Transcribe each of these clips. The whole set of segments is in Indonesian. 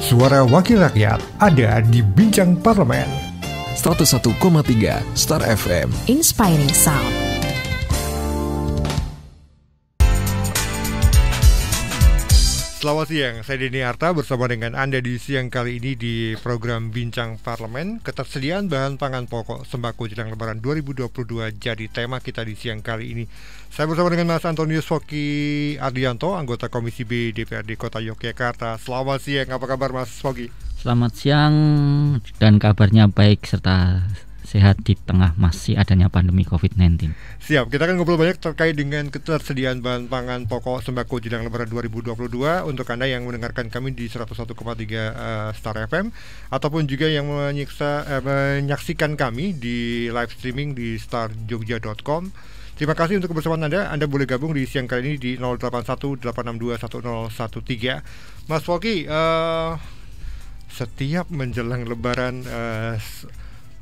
Suara Wakil Rakyat ada di Bincang Parlemen. 101,3 Star FM. Inspiring Sound. Selamat siang, saya Denny Arta bersama dengan Anda di siang kali ini di program Bincang Parlemen. Ketersediaan bahan pangan pokok sembako jelang Lebaran 2022 jadi tema kita di siang kali ini. Saya bersama dengan Mas Antonius Foky Ardianto, anggota Komisi B DPRD Kota Yogyakarta. Selamat siang, apa kabar Mas Foky? Selamat siang dan kabarnya baik serta sehat di tengah masih adanya pandemi COVID-19. Siap, kita akan ngobrol banyak terkait dengan ketersediaan bahan pangan pokok sembako jelang Lebaran 2022 untuk Anda yang mendengarkan kami di 101,3 Star FM ataupun juga yang menyaksikan kami di live streaming di starjogja.com. Terima kasih untuk kebersamaan Anda. Anda boleh gabung di siang kali ini di 081-862-1013. Mas Foky, setiap menjelang Lebaran,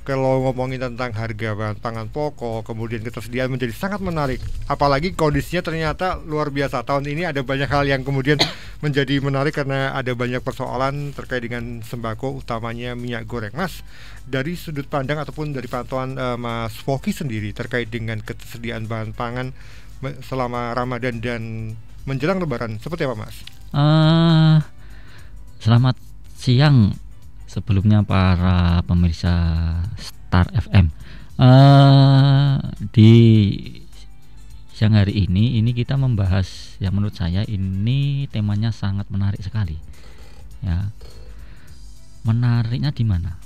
kalau ngomongin tentang harga bahan pangan pokok, kemudian ketersediaan menjadi sangat menarik. Apalagi kondisinya ternyata luar biasa. Tahun ini ada banyak hal yang kemudian menjadi menarik karena ada banyak persoalan terkait dengan sembako, utamanya minyak goreng. Mas, dari sudut pandang ataupun dari pantauan Mas Foky sendiri terkait dengan ketersediaan bahan pangan selama Ramadan dan menjelang Lebaran, seperti apa Mas? Selamat siang. Sebelumnya para pemirsa Star FM, di siang hari ini kita membahas yang menurut saya ini temanya sangat menarik sekali. Ya, menariknya di mana?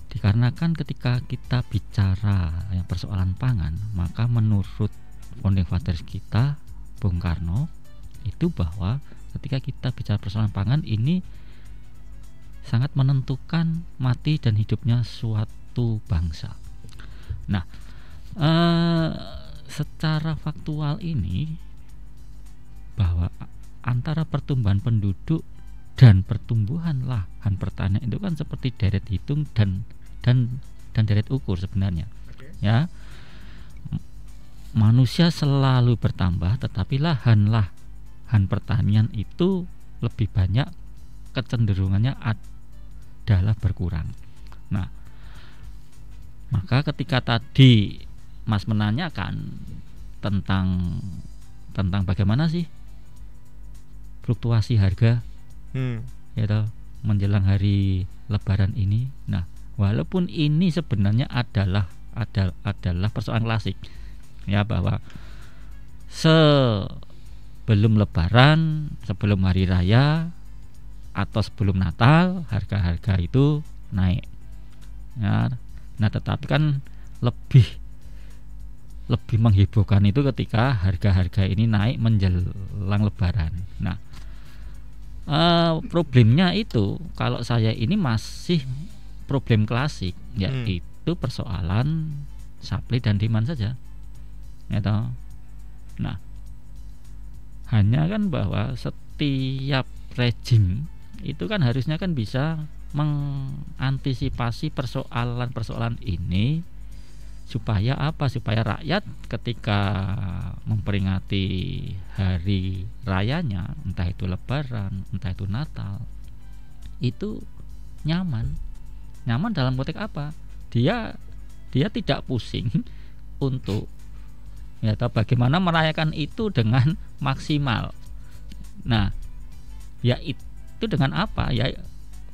Dikarenakan ketika kita bicara yang persoalan pangan, maka menurut founding fathers kita, Bung Karno, itu bahwa ketika kita bicara persoalan pangan ini sangat menentukan mati dan hidupnya suatu bangsa. Nah, secara faktual ini bahwa antara pertumbuhan penduduk dan pertumbuhan lahan pertanian itu kan seperti deret hitung dan deret ukur sebenarnya. Ya, manusia selalu bertambah, tetapi lahan pertanian itu lebih banyak, kecenderungannya adalah berkurang. Nah, maka ketika tadi Mas menanyakan tentang bagaimana sih fluktuasi harga ya menjelang hari Lebaran ini. Nah, walaupun ini sebenarnya adalah persoalan klasik ya, bahwa sebelum Lebaran, sebelum hari raya atau sebelum Natal, harga-harga itu naik ya. Nah, tetapi kan lebih menghebohkan itu ketika harga-harga ini naik menjelang Lebaran. Nah, problemnya itu kalau saya ini masih problem klasik, yaitu persoalan supply dan demand saja ya toh. Nah, hanya kan bahwa setiap rejim itu kan harusnya kan bisa mengantisipasi persoalan ini supaya apa? Supaya rakyat ketika memperingati hari rayanya, entah itu Lebaran, entah itu Natal, itu nyaman dalam konteks apa? Dia tidak pusing untuk ya tahu bagaimana merayakan itu dengan maksimal. Nah, ya itu dengan apa? Ya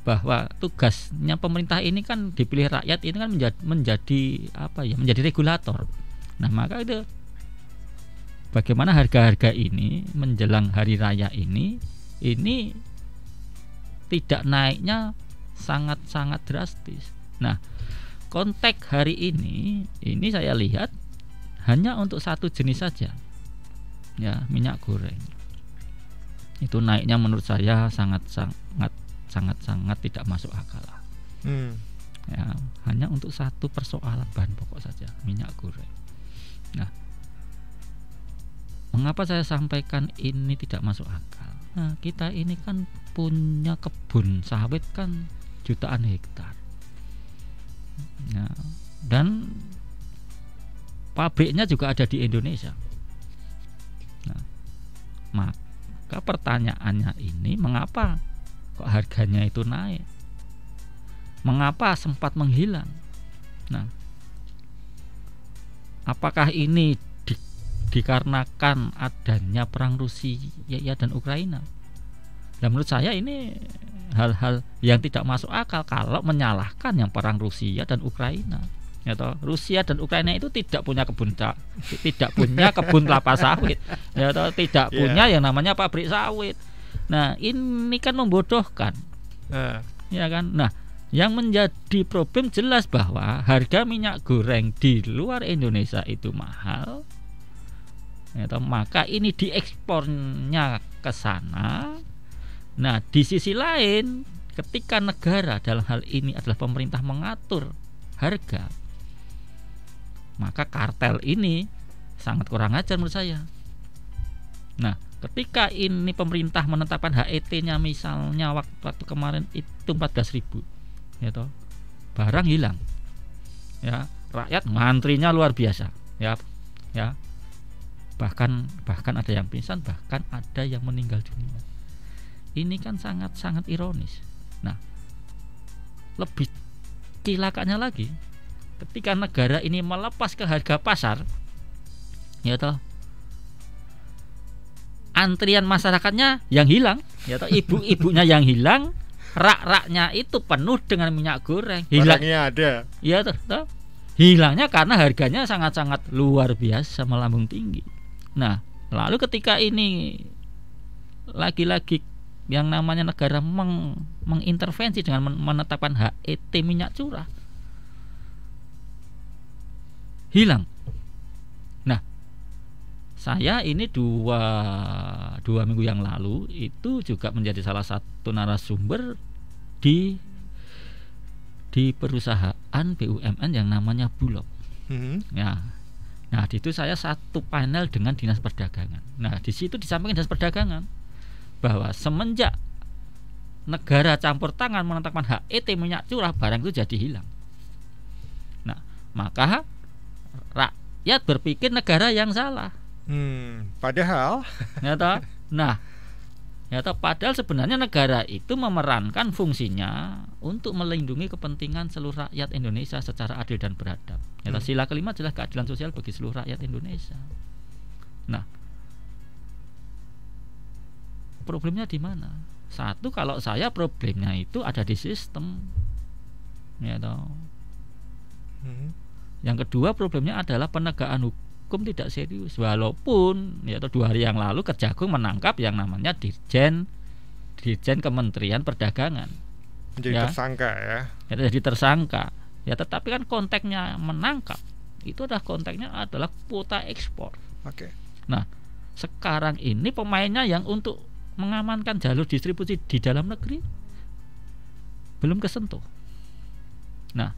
bahwa tugasnya pemerintah ini kan dipilih rakyat ini kan menjadi apa ya? Menjadi regulator. Nah, maka itu bagaimana harga-harga ini menjelang hari raya ini tidak naiknya sangat-sangat drastis. Nah, konteks hari ini saya lihat hanya untuk satu jenis saja. Ya, minyak goreng. Itu naiknya menurut saya sangat tidak masuk akal lah. Ya, hanya untuk satu persoalan bahan pokok saja, minyak goreng. Nah, mengapa saya sampaikan ini tidak masuk akal? Nah, kita ini kan punya kebun sawit kan jutaan hektar. Ya, dan pabriknya juga ada di Indonesia. Nah, maka pertanyaannya ini, mengapa kok harganya itu naik? Mengapa sempat menghilang? Nah, apakah ini dikarenakan adanya perang Rusia dan Ukraina? Dan menurut saya ini hal-hal yang tidak masuk akal kalau menyalahkan yang perang Rusia dan Ukraina. Ya toh, Rusia dan Ukraina itu tidak punya kebun kelapa sawit, ya toh, tidak punya yang namanya pabrik sawit. Nah, ini kan membodohkan, ya kan. Nah, yang menjadi problem jelas bahwa harga minyak goreng di luar Indonesia itu mahal, ya toh, maka ini diekspornya ke sana. Nah, di sisi lain, ketika negara dalam hal ini adalah pemerintah mengatur harga, maka kartel ini sangat kurang ajar menurut saya. Nah, ketika ini pemerintah menetapkan HET-nya misalnya waktu kemarin itu 14.000, ya toh, barang hilang, ya, rakyat ngantrinya luar biasa, ya, bahkan ada yang pingsan, bahkan ada yang meninggal dunia. Ini kan sangat ironis. Nah, lebih cilakanya lagi, ketika negara ini melepas ke harga pasar, ya toh, antrian masyarakatnya yang hilang, ya toh, ibu-ibunya yang hilang, rak-raknya itu penuh dengan minyak goreng. Hilangnya ada. Ya toh, hilangnya karena harganya sangat luar biasa, melambung tinggi. Nah, lalu ketika ini lagi-lagi yang namanya negara mengintervensi dengan menetapkan HET minyak curah, hilang. Nah, saya ini dua minggu yang lalu itu juga menjadi salah satu narasumber di perusahaan BUMN yang namanya Bulog. Ya. Nah, di itu saya satu panel dengan Dinas Perdagangan. Nah, di situ disampaikan Dinas Perdagangan bahwa semenjak negara campur tangan menetapkan HET minyak curah, barang itu jadi hilang. Nah, maka rakyat berpikir negara yang salah. Padahal ya toh? Nah, ya toh, padahal sebenarnya negara itu memerankan fungsinya untuk melindungi kepentingan seluruh rakyat Indonesia secara adil dan beradab. Ya toh, sila kelima adalah keadilan sosial bagi seluruh rakyat Indonesia. Nah, problemnya di mana? Satu, kalau saya problemnya itu ada di sistem. Ya toh. Yang kedua, problemnya adalah penegakan hukum tidak serius. Walaupun ya 2 hari yang lalu Kejagung menangkap yang namanya Dirjen Kementerian Perdagangan. Menjadi tersangka ya. Jadi tersangka. Ya, tetapi kan konteksnya menangkap itu adalah konteksnya adalah kuota ekspor. Oke. Nah, sekarang ini pemainnya yang untuk mengamankan jalur distribusi di dalam negeri belum kesentuh. Nah,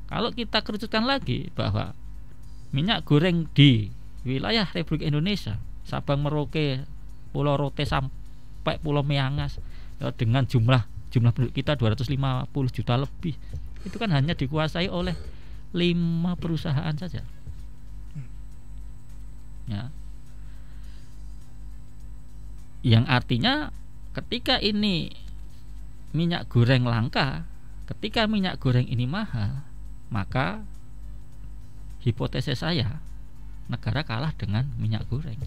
kalau kita kerucutkan lagi bahwa minyak goreng di wilayah Republik Indonesia, Sabang Merauke, Pulau Rote sampai Pulau Miangas, ya, dengan jumlah penduduk kita 250 juta lebih, itu kan hanya dikuasai oleh 5 perusahaan saja. Ya. Yang artinya ketika ini minyak goreng langka, ketika minyak goreng ini mahal, maka hipotesis saya negara kalah dengan minyak goreng.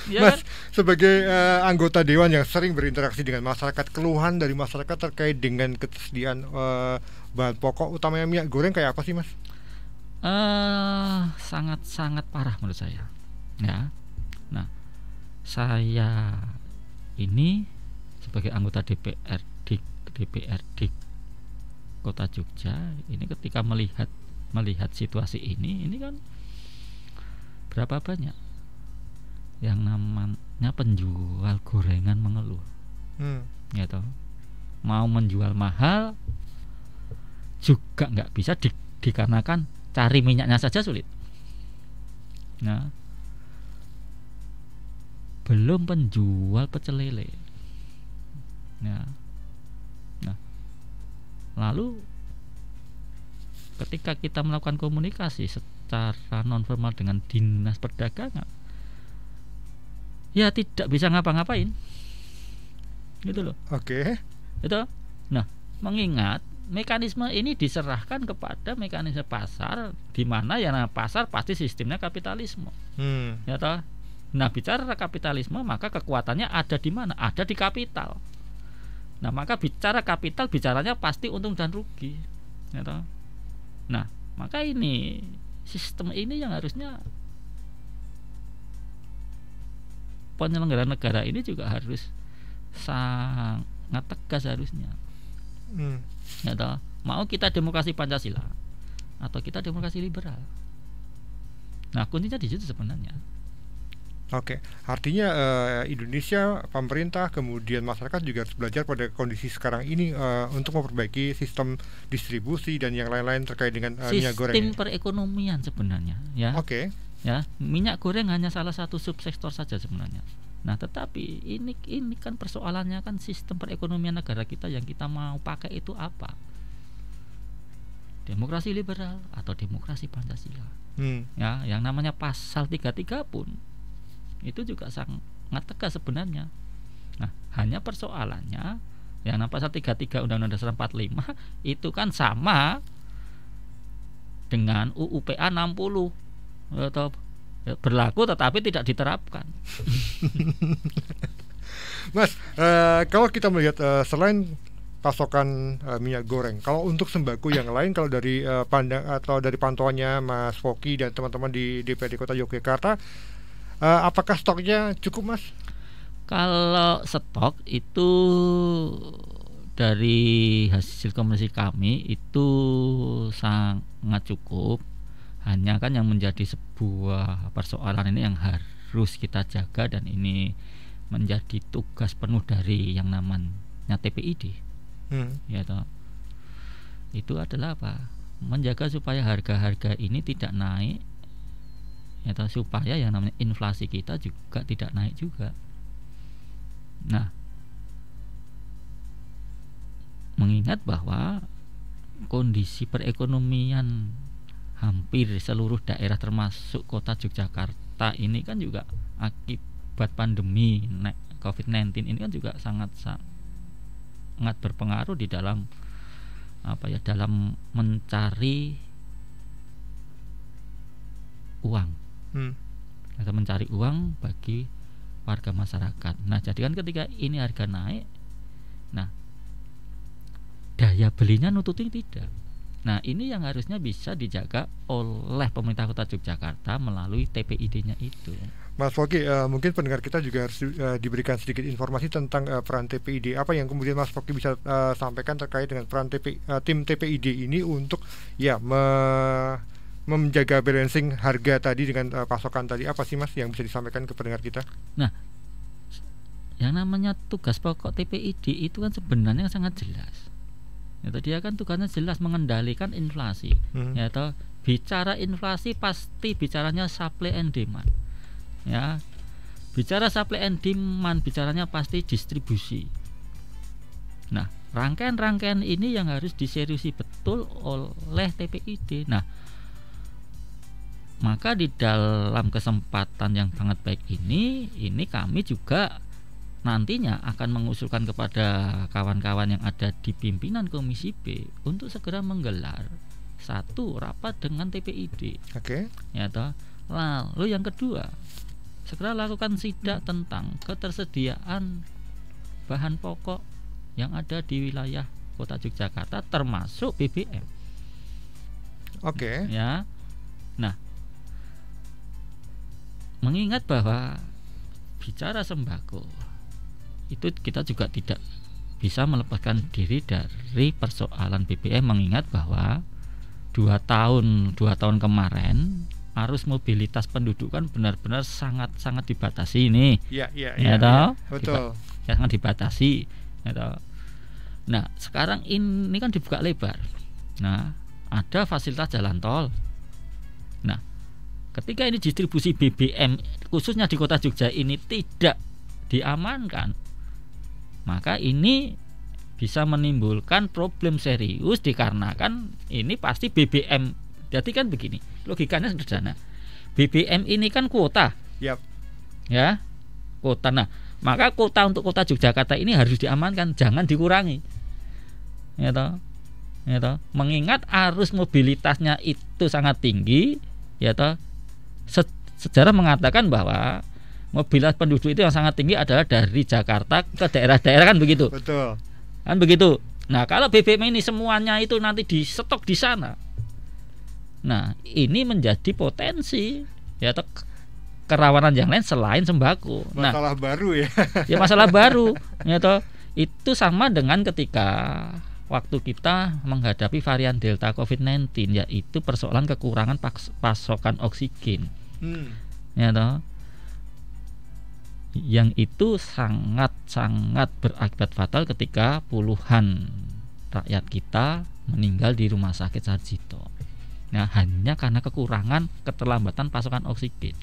Ya, Mas, kan? Sebagai anggota dewan yang sering berinteraksi dengan masyarakat, keluhan dari masyarakat terkait dengan ketersediaan bahan pokok utamanya minyak goreng kayak apa sih, Mas? Sangat parah menurut saya. Ya. Nah, saya ini sebagai anggota DPR di Kota Jogja ini ketika melihat situasi ini kan berapa banyak yang namanya penjual gorengan mengeluh, ya toh, mau menjual mahal juga nggak bisa dikarenakan cari minyaknya saja sulit. Nah, belum penjual pecel lele. Ya. Nah, lalu ketika kita melakukan komunikasi secara nonformal dengan Dinas Perdagangan, ya tidak bisa ngapa-ngapain. gitu loh. Oke. Itu. Nah, mengingat mekanisme ini diserahkan kepada mekanisme pasar, di mana ya pasar pasti sistemnya kapitalisme. Ya toh. Nah, bicara kapitalisme maka kekuatannya ada di mana? Ada di kapital. Nah, maka bicara kapital bicaranya pasti untung dan rugi. Ya toh. Nah, maka ini sistem ini yang harusnya penyelenggara negara ini juga harus sangat tegas harusnya. Ya toh, mau kita demokrasi Pancasila atau kita demokrasi liberal. Nah, kuncinya di situ sebenarnya. Oke, artinya Indonesia, pemerintah, kemudian masyarakat juga harus belajar pada kondisi sekarang ini untuk memperbaiki sistem distribusi dan yang lain-lain terkait dengan minyak goreng. Sistem perekonomian sebenarnya, ya. Oke. Ya, minyak goreng hanya salah satu subsektor saja sebenarnya. Nah, tetapi ini kan persoalannya kan sistem perekonomian negara kita yang kita mau pakai itu apa? Demokrasi liberal atau demokrasi Pancasila? Ya, yang namanya pasal 33 pun itu juga sangat tegas sebenarnya. Nah, hanya persoalannya yang namanya pasal 33 Undang-Undang Dasar 45 itu kan sama dengan UU PA 60 atau berlaku tetapi tidak diterapkan. Mas, kalau kita melihat selain pasokan minyak goreng, kalau untuk sembako yang lain, kalau dari pandang atau dari pantauannya Mas Foky dan teman-teman di DPRD Kota Yogyakarta, apakah stoknya cukup, Mas? Kalau stok itu dari hasil komunikasi kami itu sangat cukup. Hanya kan yang menjadi sebuah persoalan ini yang harus kita jaga dan ini menjadi tugas penuh dari yang namanya TPID. Ya toh. Itu adalah apa? Menjaga supaya harga-harga ini tidak naik. Ya toh, supaya yang namanya inflasi kita juga tidak naik juga. Nah, mengingat bahwa kondisi perekonomian hampir seluruh daerah termasuk kota Yogyakarta ini kan juga akibat pandemi COVID-19 ini kan juga sangat berpengaruh di dalam dalam mencari uang atau mencari uang bagi warga masyarakat. Nah, jadi kan ketika ini harga naik, nah daya belinya nututi tidak. Nah, ini yang harusnya bisa dijaga oleh pemerintah Kota Yogyakarta melalui TPID-nya itu. Mas Foky, mungkin pendengar kita juga harus diberikan sedikit informasi tentang peran TPID. Apa yang kemudian Mas Foky bisa sampaikan terkait dengan peran tim TPID ini untuk menjaga balancing harga tadi dengan pasokan tadi. Apa sih, Mas, yang bisa disampaikan ke pendengar kita? Nah, yang namanya tugas pokok TPID itu kan sebenarnya sangat jelas. Itu dia kan tugasnya jelas mengendalikan inflasi. Yaitu bicara inflasi pasti bicaranya supply and demand. Ya, bicara supply and demand bicaranya pasti distribusi. Nah, rangkaian-rangkaian ini yang harus diseriusi betul oleh TPID. Nah, maka di dalam kesempatan yang sangat baik ini kami juga nantinya akan mengusulkan kepada kawan-kawan yang ada di pimpinan Komisi B untuk segera menggelar satu rapat dengan TPID. Oke. Ya toh. Lalu yang kedua, segera lakukan sidak tentang ketersediaan bahan pokok yang ada di wilayah Kota Yogyakarta termasuk BBM. Oke. Ya. Nah, mengingat bahwa bicara sembako itu kita juga tidak bisa melepaskan diri dari persoalan BBM, mengingat bahwa 2 tahun kemarin arus mobilitas penduduk kan benar-benar sangat dibatasi ini. Iya. Betul. Sangat dibatasi. Ya, nah, sekarang ini kan dibuka lebar. Nah, ada fasilitas jalan tol. Nah, ketika ini distribusi BBM khususnya di Kota Jogja ini tidak diamankan, maka ini bisa menimbulkan problem serius dikarenakan ini pasti BBM. Jadi kan begini, logikanya sederhana. BBM ini kan kuota. Yap. Ya, kuota. Nah, Maka kuota untuk kota Yogyakarta ini harus diamankan, jangan dikurangi. Ya toh. Ya toh. Mengingat arus mobilitasnya itu sangat tinggi, ya toh. Sejarah mengatakan bahwa mobilitas penduduk itu yang sangat tinggi adalah dari Jakarta ke daerah-daerah, kan begitu. Betul. Kan begitu. Nah, kalau BBM ini semuanya itu nanti di stok di sana. Nah, ini menjadi potensi ya toh, kerawanan yang lain selain sembako. Masalah baru ya. Ya masalah baru. Ya toh, itu sama dengan ketika waktu kita menghadapi varian Delta COVID-19, yaitu persoalan kekurangan pasokan oksigen. Ya toh. Yang itu sangat-sangat berakibat fatal ketika puluhan rakyat kita meninggal di Rumah Sakit Sarjito. Nah, hanya karena kekurangan keterlambatan pasokan oksigen.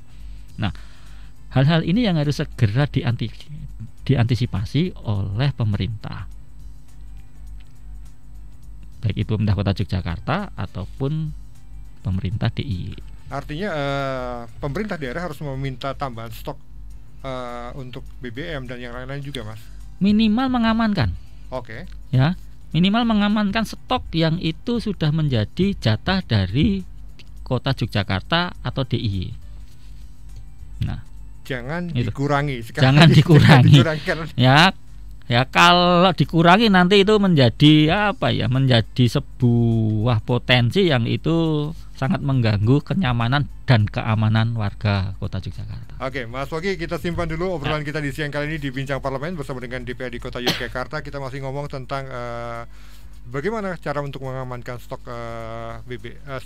Nah, hal-hal ini yang harus segera diantisipasi oleh pemerintah, baik itu pemerintah Kota Yogyakarta ataupun pemerintah DIY. Artinya pemerintah daerah harus meminta tambahan stok untuk BBM dan yang lain-lain juga, Mas. Minimal mengamankan. Oke. Ya, minimal mengamankan stok yang itu sudah menjadi jatah dari Kota Yogyakarta atau DIY. Nah, jangan itu dikurangi. Jangan dikurangi. Ya kalau dikurangi nanti itu menjadi apa ya? Menjadi sebuah potensi yang itu sangat mengganggu kenyamanan dan keamanan warga Kota Yogyakarta. Oke, Mas Wogi, kita simpan dulu obrolan kita di siang kali ini di Bincang Parlemen bersama dengan DPRD Kota Yogyakarta. Kita masih ngomong tentang bagaimana cara untuk mengamankan stok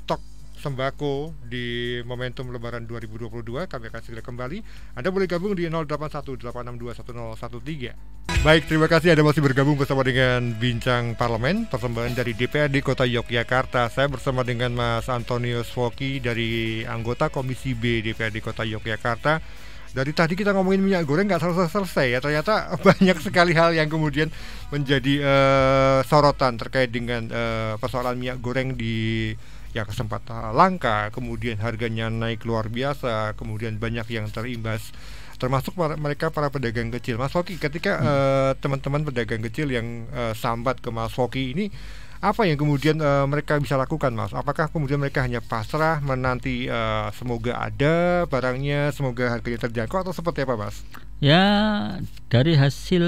stok sembako di momentum Lebaran 2022. Kami akan segera kembali. Anda boleh gabung di 0818621013. Baik, terima kasih Anda masih bergabung bersama dengan Bincang Parlemen, persembahan dari DPRD Kota Yogyakarta. Saya bersama dengan Mas Antonius Woki dari anggota Komisi B DPRD Kota Yogyakarta. Dari tadi kita ngomongin minyak goreng nggak selesai ya. Ternyata banyak sekali hal yang kemudian menjadi sorotan terkait dengan persoalan minyak goreng di yang sempat langka, kemudian harganya naik luar biasa, kemudian banyak yang terimbas, termasuk mereka para pedagang kecil. Mas Woki, ketika teman-teman pedagang kecil yang sambat ke Mas Woki ini, apa yang kemudian mereka bisa lakukan, Mas? Apakah kemudian mereka hanya pasrah menanti semoga ada barangnya, semoga harganya terjangkau, atau seperti apa, Mas? Ya, dari hasil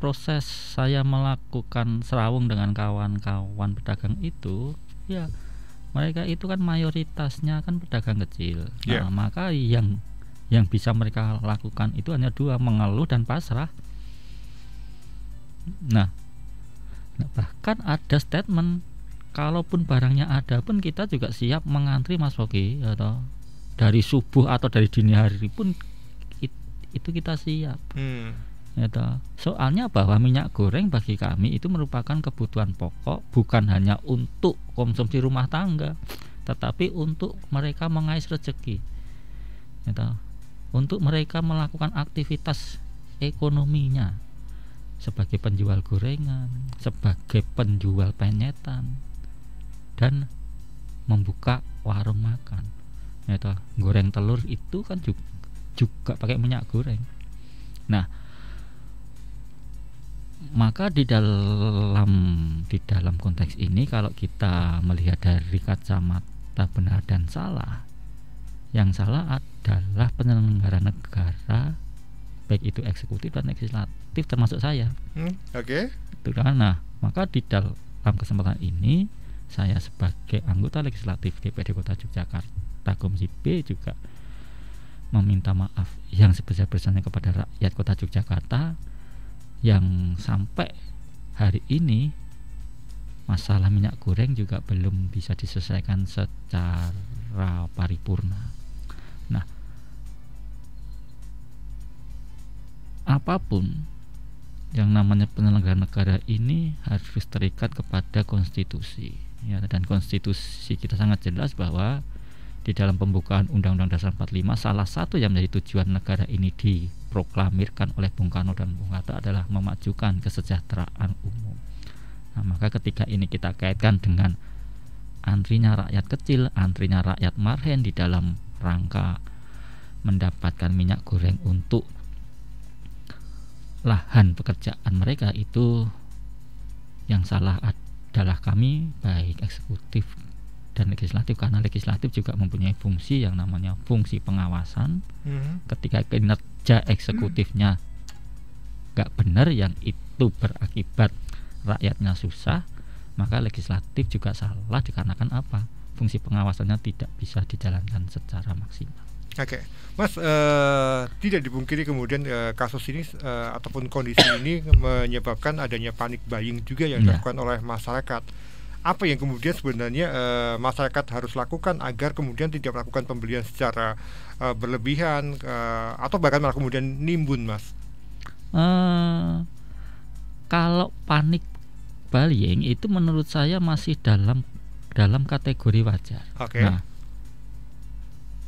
proses saya melakukan serawung dengan kawan-kawan pedagang itu, ya mereka itu kan mayoritasnya kan pedagang kecil. Nah, maka yang bisa mereka lakukan itu hanya dua, mengeluh dan pasrah. Nah, bahkan ada statement, kalaupun barangnya ada pun kita juga siap mengantri, Mas Woki, atau dari subuh atau dari dini hari pun itu kita siap. Soalnya bahwa minyak goreng bagi kami itu merupakan kebutuhan pokok, bukan hanya untuk konsumsi rumah tangga, tetapi untuk mereka mengais rezeki, untuk mereka melakukan aktivitas ekonominya sebagai penjual gorengan, sebagai penjual penyetan, dan membuka warung makan. Goreng telur itu kan juga pakai minyak goreng. Nah, maka di dalam konteks ini, kalau kita melihat dari kacamata benar dan salah, yang salah adalah penyelenggara negara, baik itu eksekutif dan legislatif, termasuk saya. Oke. Nah, maka di dalam kesempatan ini saya sebagai anggota legislatif DPRD Kota Yogyakarta Komisi B juga meminta maaf yang sebesar-besarnya kepada rakyat Kota Yogyakarta yang sampai hari ini masalah minyak goreng juga belum bisa diselesaikan secara paripurna. Nah, apapun yang namanya penyelenggara negara ini harus terikat kepada konstitusi, ya, dan konstitusi kita sangat jelas bahwa di dalam pembukaan Undang-Undang Dasar 45, salah satu yang menjadi tujuan negara ini diproklamirkan oleh Bung Karno dan Bung Hatta adalah memajukan kesejahteraan umum. Nah, maka ketika ini kita kaitkan dengan antrinya rakyat kecil, antrinya rakyat marhen di dalam rangka mendapatkan minyak goreng untuk lahan pekerjaan mereka, itu yang salah adalah kami, baik eksekutif dan legislatif, karena legislatif juga mempunyai fungsi yang namanya fungsi pengawasan. Ketika kinerja eksekutifnya gak benar, yang itu berakibat rakyatnya susah, maka legislatif juga salah dikarenakan apa? Fungsi pengawasannya tidak bisa dijalankan secara maksimal. Oke, Mas, tidak dipungkiri kemudian kasus ini ataupun kondisi ini menyebabkan adanya panic buying juga yang dilakukan oleh masyarakat. Apa yang kemudian sebenarnya masyarakat harus lakukan agar kemudian tidak melakukan pembelian secara berlebihan atau bahkan malah kemudian nimbun, Mas? Kalau panic buying itu menurut saya masih dalam kategori wajar. Okay. Nah,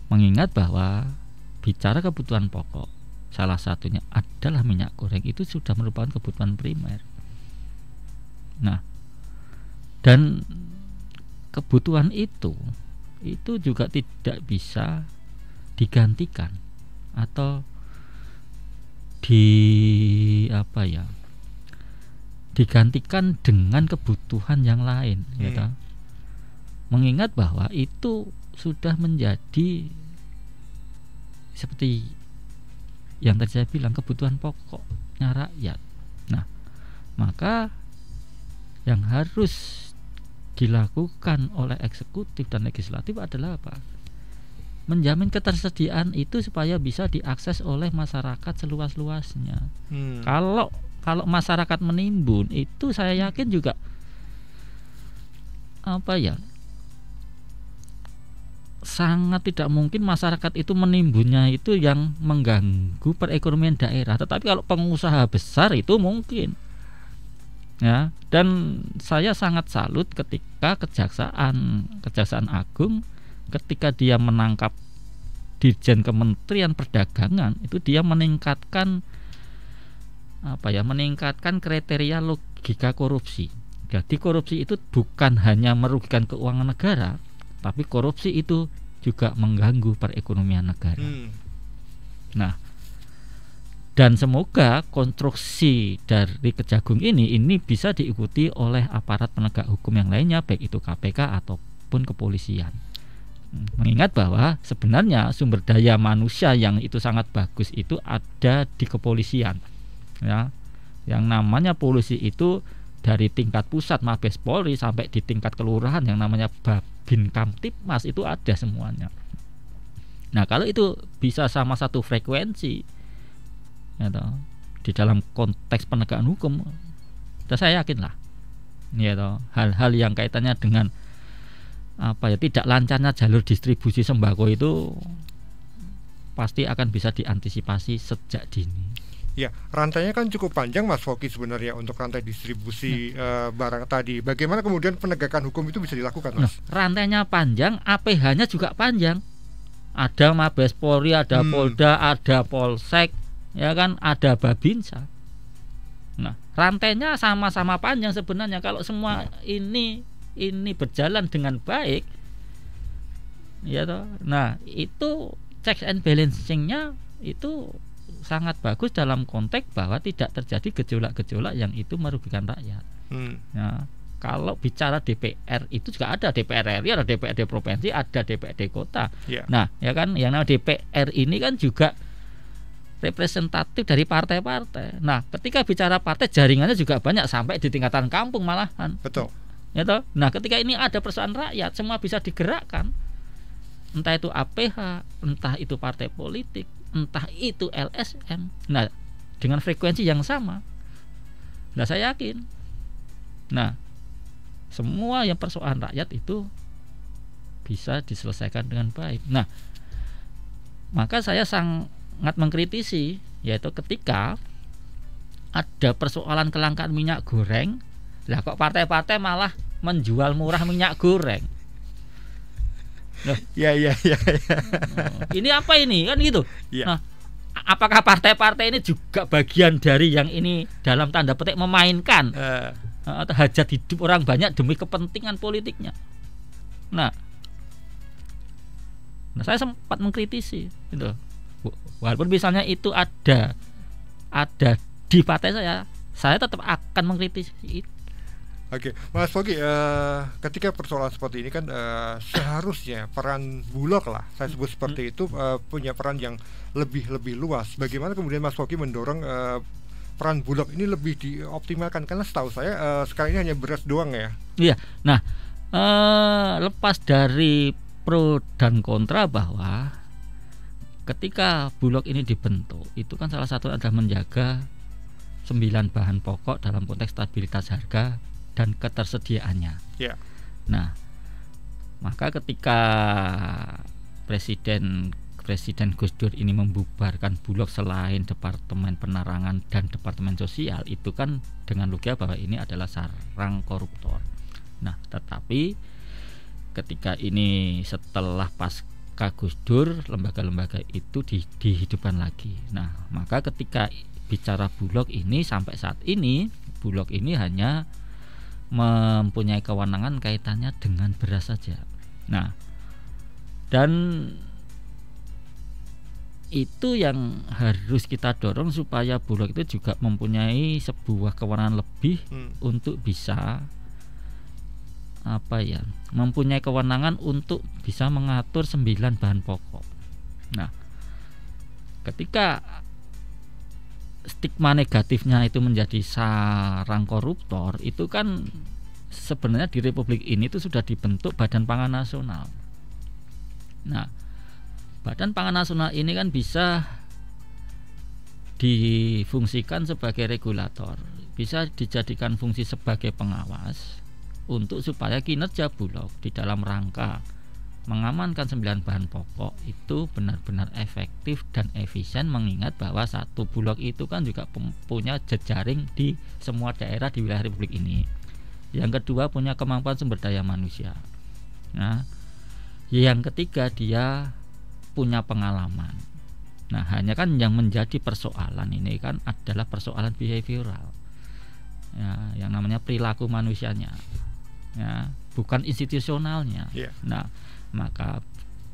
mengingat bahwa bicara kebutuhan pokok, salah satunya adalah minyak goreng, itu sudah merupakan kebutuhan primer. Nah, dan kebutuhan itu juga tidak bisa digantikan atau digantikan dengan kebutuhan yang lain, gitu. Mengingat bahwa itu sudah menjadi seperti yang tadi saya bilang, kebutuhan pokoknya rakyat. Nah, maka yang harus dilakukan oleh eksekutif dan legislatif adalah apa? Menjamin ketersediaan itu supaya bisa diakses oleh masyarakat seluas-luasnya. Kalau masyarakat menimbun, itu saya yakin juga sangat tidak mungkin masyarakat itu menimbunnya itu yang mengganggu perekonomian daerah. Tetapi kalau pengusaha besar itu mungkin, ya. Dan saya sangat salut ketika Kejaksaan Agung ketika dia menangkap Dirjen Kementerian Perdagangan, itu dia meningkatkan kriteria logika korupsi. Jadi korupsi itu bukan hanya merugikan keuangan negara, tapi korupsi itu juga mengganggu perekonomian negara. Nah, dan semoga konstruksi dari Kejagung ini bisa diikuti oleh aparat penegak hukum yang lainnya, baik itu KPK ataupun kepolisian. Mengingat bahwa sebenarnya sumber daya manusia yang itu sangat bagus itu ada di kepolisian, ya. Yang namanya polisi itu dari tingkat pusat Mabes Polri sampai di tingkat kelurahan yang namanya Babin Kamtipmas itu ada semuanya. Nah, kalau itu bisa sama satu frekuensi, ya, di dalam konteks penegakan hukum, saya yakin lah, ya, hal-hal yang kaitannya dengan tidak lancarnya jalur distribusi sembako itu pasti akan bisa diantisipasi sejak dini. Ya, rantainya kan cukup panjang, Mas Foky, sebenarnya untuk rantai distribusi barang tadi. Bagaimana kemudian penegakan hukum itu bisa dilakukan, Mas? Rantainya panjang, APH-nya juga panjang. Ada Mabes Polri, ada Polda, ada Polsek, ya kan, ada Babinsa. Nah, rantainya sama-sama panjang sebenarnya. Kalau semua ini berjalan dengan baik, ya toh. Nah, itu checks and balancing-nya itu sangat bagus dalam konteks bahwa tidak terjadi gejolak-gejolak yang itu merugikan rakyat. Nah, kalau bicara DPR itu juga ada DPR RI, ada DPRD provinsi, ada DPRD kota. Nah, ya kan, yang namanya DPR ini kan juga representatif dari partai-partai. Nah, ketika bicara partai, jaringannya juga banyak sampai di tingkatan kampung malahan. Betul. Ya toh? Nah, ketika ini ada persoalan rakyat, semua bisa digerakkan. Entah itu APH, entah itu partai politik, entah itu LSM. Nah, dengan frekuensi yang sama. Nah, saya yakin. Nah, semua yang persoalan rakyat itu bisa diselesaikan dengan baik. Nah, maka saya sangat mengkritisi, yaitu ketika ada persoalan kelangkaan minyak goreng, lah kok partai-partai malah menjual murah minyak goreng. Loh, ya. Ini apa ini, kan gitu. Nah, apakah partai-partai ini juga bagian dari yang ini dalam tanda petik memainkan atau hajat hidup orang banyak demi kepentingan politiknya? Nah, saya sempat mengkritisi, gitu. Walaupun misalnya itu ada di partai saya tetap akan mengkritisi itu. Oke, Mas Pogi, ketika persoalan seperti ini kan seharusnya peran Bulog lah, saya sebut seperti itu, punya peran yang lebih luas. Bagaimana kemudian Mas Pogi mendorong peran Bulog ini lebih dioptimalkan? Karena setahu saya sekarang ini hanya beras doang ya. Iya. Nah, lepas dari pro dan kontra bahwa ketika Bulog ini dibentuk, itu kan salah satu adalah menjaga 9 bahan pokok dalam konteks stabilitas harga dan ketersediaannya. Yeah. Nah, maka ketika Presiden Gus Dur ini membubarkan Bulog selain Departemen Penerangan dan Departemen Sosial, itu kan dengan logika bahwa ini adalah sarang koruptor. Nah, tetapi ketika ini setelah pasca Gus Dur, lembaga-lembaga itu dihidupkan lagi. Nah, maka ketika bicara Bulog ini, sampai saat ini Bulog ini hanya mempunyai kewenangan kaitannya dengan beras saja. Nah, dan itu yang harus kita dorong supaya Bulog itu juga mempunyai sebuah kewenangan lebih untuk bisa mempunyai kewenangan untuk bisa mengatur 9 bahan pokok. Nah, ketika stigma negatifnya itu menjadi sarang koruptor, itu kan sebenarnya di Republik ini itu sudah dibentuk Badan Pangan Nasional. Nah, Badan Pangan Nasional ini kan bisa difungsikan sebagai regulator, bisa dijadikan fungsi sebagai pengawas untuk supaya kinerja Bulog di dalam rangka mengamankan 9 bahan pokok itu benar-benar efektif dan efisien, mengingat bahwa satu Bulog itu kan juga punya jejaring di semua daerah di wilayah Republik ini. Yang kedua, punya kemampuan sumber daya manusia. Nah, yang ketiga, dia punya pengalaman. Nah, hanya kan yang menjadi persoalan ini kan adalah persoalan behavioral, ya, yang namanya perilaku manusianya, ya, bukan institusionalnya. Nah, maka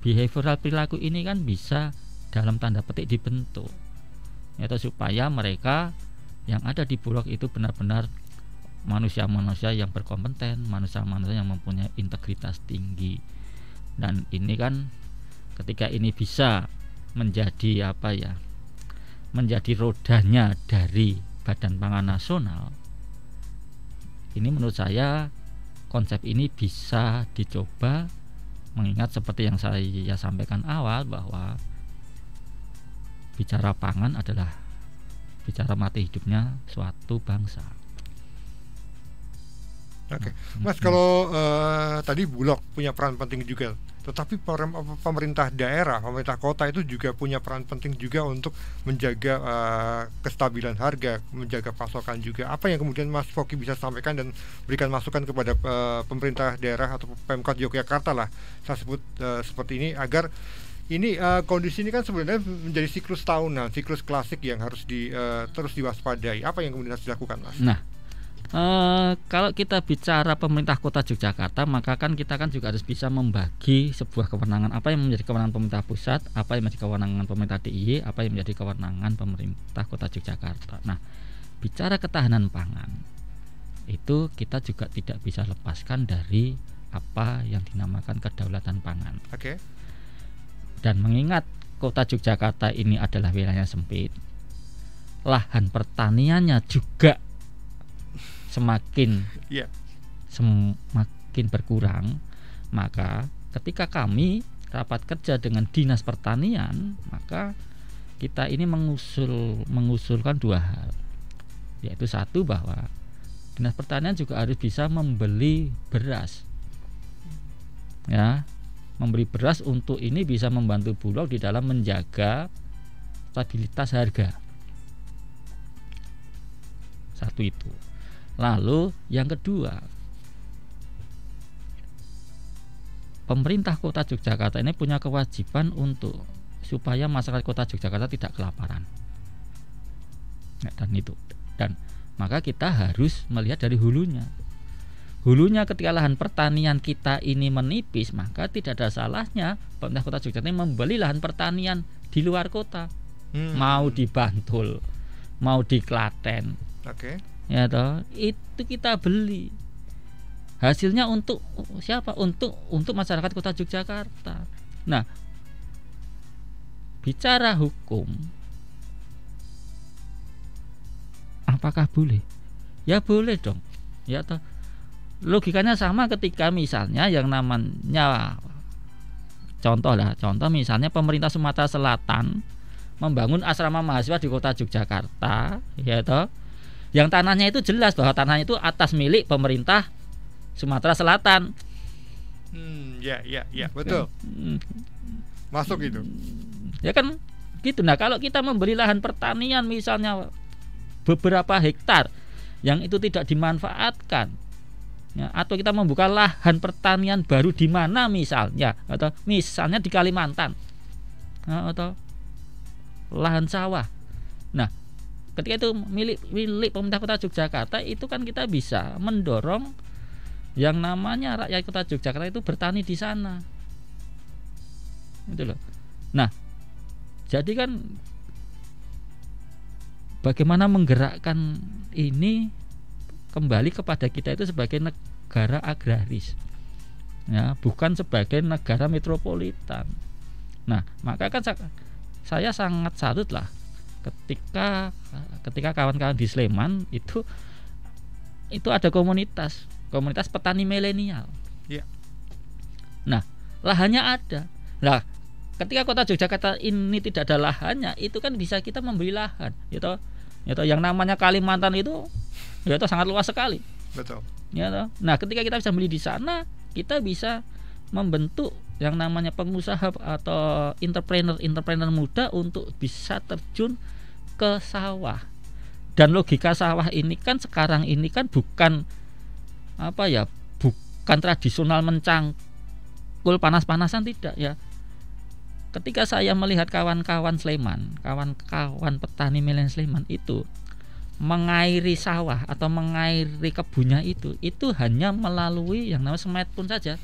behavioral perilaku ini kan bisa dalam tanda petik dibentuk, yaitu supaya mereka yang ada di Bulog itu benar-benar manusia-manusia yang berkompeten, manusia-manusia yang mempunyai integritas tinggi. Dan ini kan ketika ini bisa menjadi menjadi rodanya dari Badan Pangan Nasional, ini menurut saya konsep ini bisa dicoba, mengingat seperti yang saya sampaikan awal bahwa bicara pangan adalah bicara mati hidupnya suatu bangsa. Oke, Mas, kalau tadi Bulog punya peran penting juga, tetapi pemerintah daerah, pemerintah kota itu juga punya peran penting juga untuk menjaga kestabilan harga, menjaga pasokan juga. Apa yang kemudian Mas Pogi bisa sampaikan dan berikan masukan kepada pemerintah daerah atau Pemkot Yogyakarta lah, saya sebut seperti ini, agar ini kondisi ini kan sebenarnya menjadi siklus tahunan, siklus klasik yang harus terus diwaspadai. Apa yang kemudian harus dilakukan, Mas? Nah, kalau kita bicara pemerintah kota Yogyakarta, maka kan kita kan juga harus bisa membagi sebuah kewenangan, apa yang menjadi kewenangan pemerintah pusat, apa yang menjadi kewenangan pemerintah DIY, apa yang menjadi kewenangan pemerintah kota Yogyakarta. Nah, bicara ketahanan pangan itu kita juga tidak bisa lepaskan dari apa yang dinamakan kedaulatan pangan. Oke. Dan mengingat kota Yogyakarta ini adalah wilayah sempit, lahan pertaniannya juga semakin berkurang, maka ketika kami rapat kerja dengan Dinas Pertanian, maka kita ini mengusulkan 2 hal, yaitu satu, bahwa Dinas Pertanian juga harus bisa membeli beras, ya, membeli beras untuk ini bisa membantu Bulog di dalam menjaga stabilitas harga. Satu itu. Lalu yang kedua, pemerintah kota Yogyakarta ini punya kewajiban untuk supaya masyarakat kota Yogyakarta tidak kelaparan. Dan maka kita harus melihat dari hulunya. Hulunya, ketika lahan pertanian kita ini menipis, maka tidak ada salahnya pemerintah kota Yogyakarta ini membeli lahan pertanian di luar kota, mau di Bantul, mau di Klaten, ya toh, itu kita beli. Hasilnya untuk siapa? Untuk masyarakat Kota Yogyakarta. Nah, bicara hukum, apakah boleh? Ya boleh dong, ya toh. Logikanya sama ketika misalnya yang namanya contoh misalnya pemerintah Sumatera Selatan membangun asrama mahasiswa di Kota Yogyakarta, ya toh. Yang tanahnya itu jelas bahwa tanahnya itu atas milik pemerintah Sumatera Selatan. Ya, betul. Masuk itu. Ya kan gitu. Nah, kalau kita membeli lahan pertanian misalnya beberapa hektar yang itu tidak dimanfaatkan, ya, atau kita membuka lahan pertanian baru di mana misalnya, atau misalnya di Kalimantan, atau lahan sawah. Nah, ketika itu milik pemerintah Kota Yogyakarta, itu kan kita bisa mendorong yang namanya rakyat Kota Yogyakarta itu bertani di sana. Itu loh. Nah, jadi kan bagaimana menggerakkan ini kembali kepada kita itu sebagai negara agraris, ya, bukan sebagai negara metropolitan. Nah, maka kan saya sangat salut lah ketika kawan-kawan di Sleman itu ada komunitas petani milenial. Yeah. Nah, lahannya ada. Nah, ketika Kota Yogyakarta ini tidak ada lahannya, itu kan bisa kita membeli lahan, gitu. Yang namanya Kalimantan itu, ya itu sangat luas sekali. Betul. Ya, nah, ketika kita bisa beli di sana, kita bisa membentuk yang namanya pengusaha atau entrepreneur muda untuk bisa terjun ke sawah. Dan logika sawah ini kan sekarang ini kan bukan bukan tradisional mencangkul panas-panasan, tidak ya. Ketika saya melihat kawan-kawan Sleman, kawan-kawan petani milenial Sleman itu mengairi sawah atau mengairi kebunnya itu hanya melalui yang namanya smartphone saja.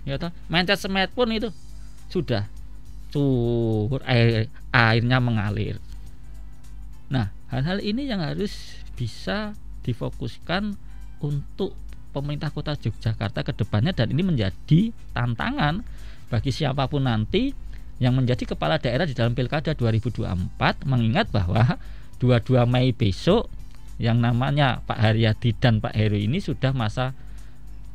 Ya toh, mencet smartphone itu sudah airnya mengalir. Nah, hal-hal ini yang harus bisa difokuskan untuk pemerintah Kota Yogyakarta ke depannya, dan ini menjadi tantangan bagi siapapun nanti yang menjadi kepala daerah di dalam Pilkada 2024, mengingat bahwa 22 Mei besok yang namanya Pak Haryadi dan Pak Heru ini sudah masa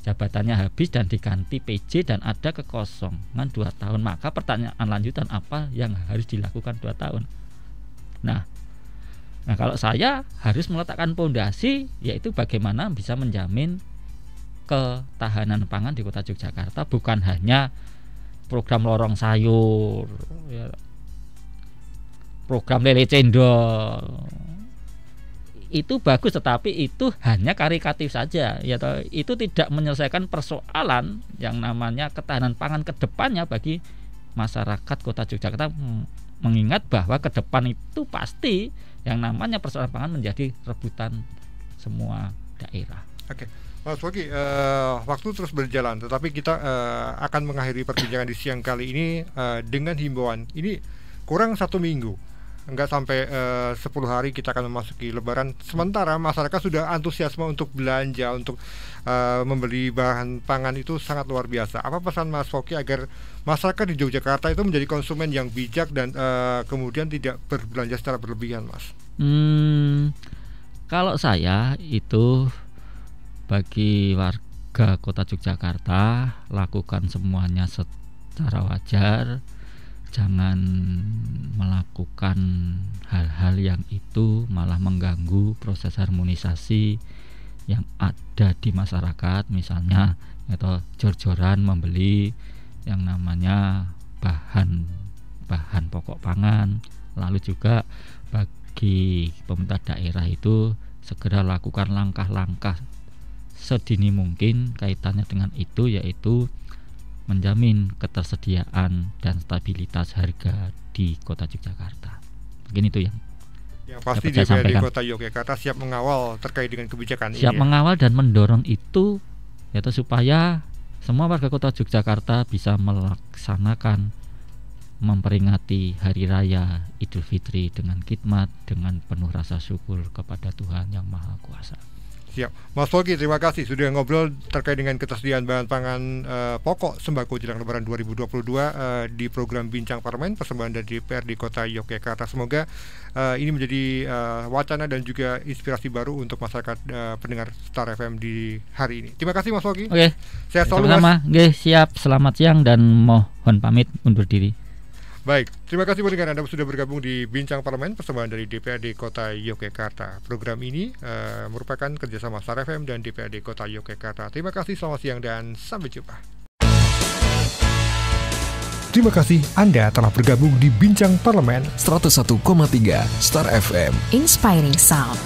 jabatannya habis dan diganti PJ dan ada kekosongan 2 tahun. Maka pertanyaan lanjutan apa yang harus dilakukan 2 tahun? Nah, kalau saya harus meletakkan pondasi, yaitu bagaimana bisa menjamin ketahanan pangan di Kota Yogyakarta, bukan hanya program lorong sayur, ya, program lele cendol. Itu bagus, tetapi itu hanya karikatif saja, ya toh. Itu tidak menyelesaikan persoalan yang namanya ketahanan pangan ke depannya bagi masyarakat Kota Yogyakarta, mengingat bahwa ke depan itu pasti yang namanya persoalan pangan menjadi rebutan semua daerah. Oke. Mas Wogi, waktu terus berjalan, tetapi kita akan mengakhiri perbincangan di siang kali ini dengan himbauan. Ini kurang 1 minggu, enggak sampai 10 hari kita akan memasuki Lebaran. Sementara masyarakat sudah antusiasme untuk belanja, untuk membeli bahan pangan itu sangat luar biasa. Apa pesan Mas Wogi agar masyarakat di Yogyakarta itu menjadi konsumen yang bijak dan kemudian tidak berbelanja secara berlebihan, Mas? Kalau saya itu, bagi warga Kota Yogyakarta, lakukan semuanya secara wajar. Jangan melakukan hal-hal yang itu malah mengganggu proses harmonisasi yang ada di masyarakat. Misalnya atau jor-joran membeli yang namanya bahan pokok pangan. Lalu juga bagi pemerintah daerah itu segera lakukan langkah-langkah sedini mungkin kaitannya dengan itu, yaitu menjamin ketersediaan dan stabilitas harga di Kota Yogyakarta. Mungkin itu yang pasti DPRD Kota Yogyakarta siap mengawal terkait dengan kebijakan ini. Siap mengawal dan mendorong itu, yaitu supaya semua warga Kota Yogyakarta bisa melaksanakan memperingati Hari Raya Idul Fitri dengan khidmat, dengan penuh rasa syukur kepada Tuhan Yang Maha Kuasa. Siap, Mas Fogi, terima kasih sudah ngobrol terkait dengan ketersediaan bahan pangan pokok sembako jelang Lebaran 2022 di program Bincang Parlemen persembahan dari DPRD Kota Yogyakarta. Semoga ini menjadi wacana dan juga inspirasi baru untuk masyarakat pendengar Star FM di hari ini. Terima kasih Mas Fogi. Oke, sehat selalu Mas. Oke, siap. Selamat siang dan mohon pamit undur diri. Baik, terima kasih pendengar Anda sudah bergabung di Bincang Parlemen persembahan dari DPRD Kota Yogyakarta. Program ini merupakan kerjasama Star FM dan DPRD Kota Yogyakarta. Terima kasih, selamat siang dan sampai jumpa. Terima kasih Anda telah bergabung di Bincang Parlemen 101,3 Star FM. Inspiring Sound.